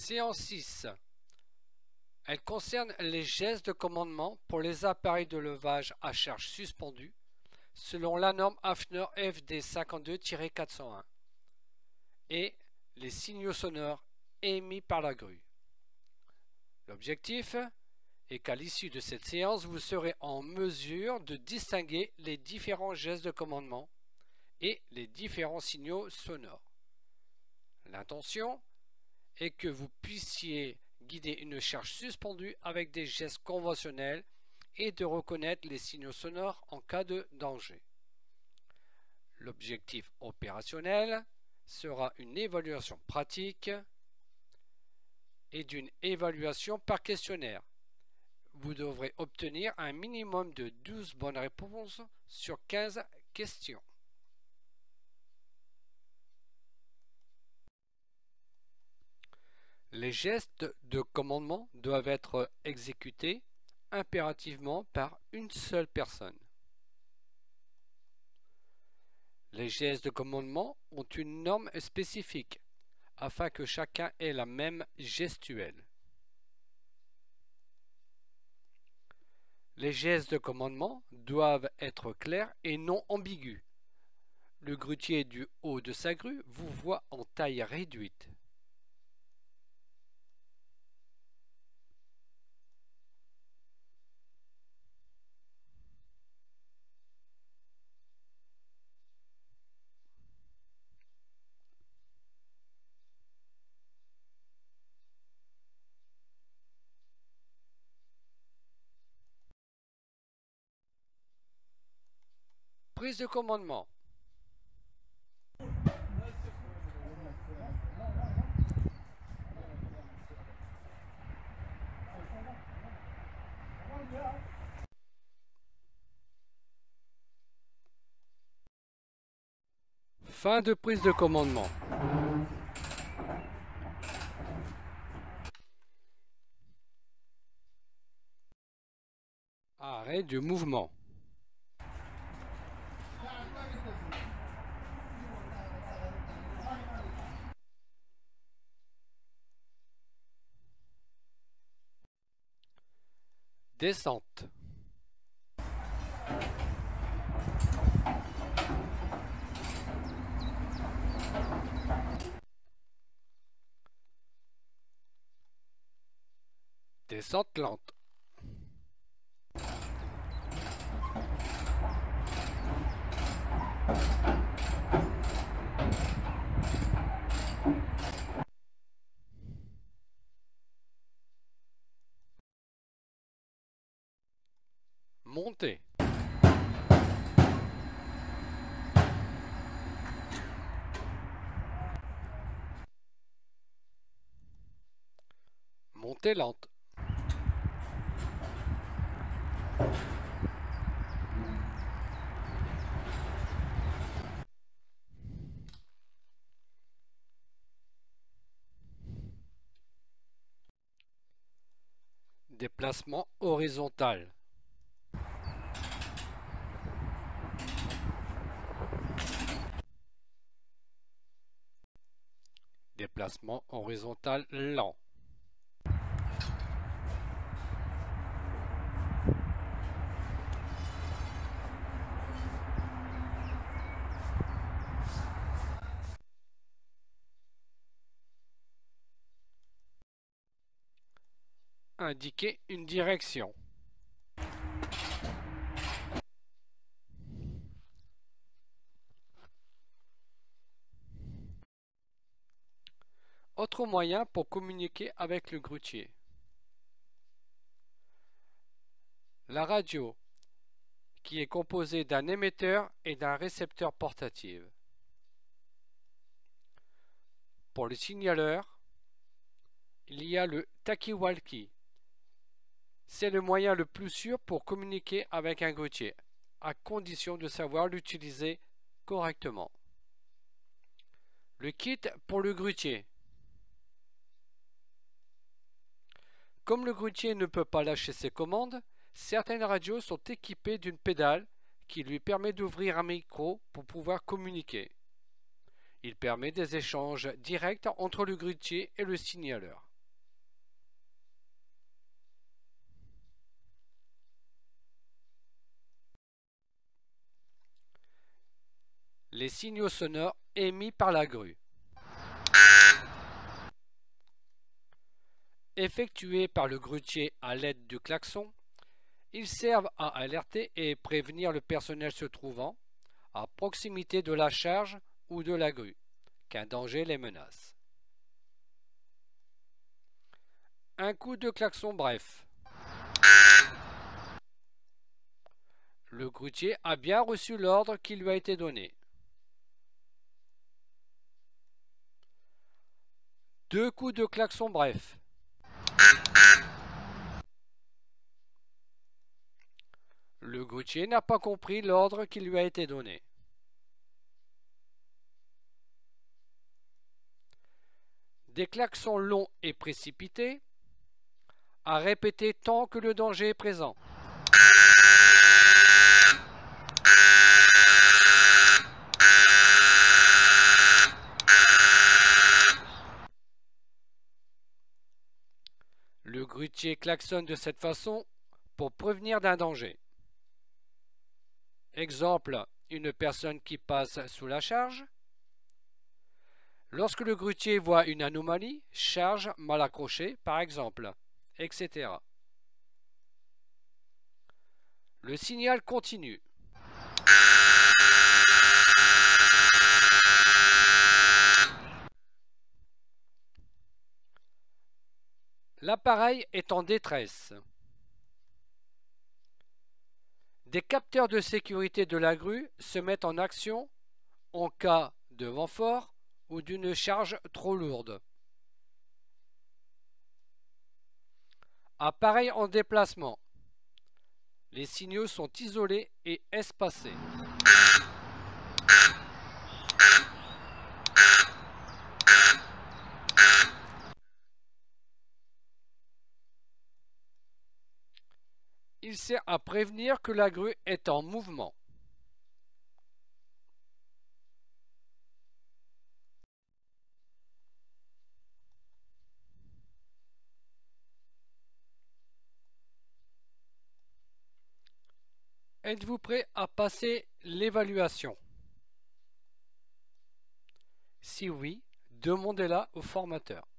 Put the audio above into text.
Séance 6. Elle concerne les gestes de commandement pour les appareils de levage à charge suspendue selon la norme AFNER FD 52-401 et les signaux sonores émis par la grue. L'objectif est qu'à l'issue de cette séance, vous serez en mesure de distinguer les différents gestes de commandement et les différents signaux sonores. L'intention est que vous puissiez guider une charge suspendue avec des gestes conventionnels et de reconnaître les signaux sonores en cas de danger. L'objectif opérationnel sera une évaluation pratique et d'une évaluation par questionnaire. Vous devrez obtenir un minimum de 12 bonnes réponses sur 15 questions. Les gestes de commandement doivent être exécutés impérativement par une seule personne. Les gestes de commandement ont une norme spécifique afin que chacun ait la même gestuelle. Les gestes de commandement doivent être clairs et non ambigus. Le grutier du haut de sa grue vous voit en taille réduite. Prise de commandement. Fin de prise de commandement. Arrêt du mouvement. Descente. Descente lente. Montée. Montée lente. Déplacement horizontal. Déplacement horizontal lent. Indiquer une direction. Autre moyen pour communiquer avec le grutier. La radio, qui est composée d'un émetteur et d'un récepteur portatif. Pour le signaleur, il y a le talkie-walkie. C'est le moyen le plus sûr pour communiquer avec un grutier, à condition de savoir l'utiliser correctement. Le kit pour le grutier. Comme le grutier ne peut pas lâcher ses commandes, certaines radios sont équipées d'une pédale qui lui permet d'ouvrir un micro pour pouvoir communiquer. Il permet des échanges directs entre le grutier et le signaleur. les signaux sonores émis par la grue. Effectués par le grutier à l'aide du klaxon, ils servent à alerter et prévenir le personnel se trouvant à proximité de la charge ou de la grue qu'un danger les menace. Un coup de klaxon bref. Le grutier a bien reçu l'ordre qui lui a été donné. Deux coups de klaxon bref. Le grutier n'a pas compris l'ordre qui lui a été donné. Des klaxons longs et précipités, à répéter tant que le danger est présent. Le grutier klaxonne de cette façon pour prévenir d'un danger. Exemple, une personne qui passe sous la charge. Lorsque le grutier voit une anomalie, charge mal accrochée par exemple, etc. Le signal continue. L'appareil est en détresse. Des capteurs de sécurité de la grue se mettent en action en cas de vent fort ou d'une charge trop lourde. Appareil en déplacement. Les signaux sont isolés et espacés. Il sert à prévenir que la grue est en mouvement. Êtes-vous prêt à passer l'évaluation? Si oui, demandez-la au formateur.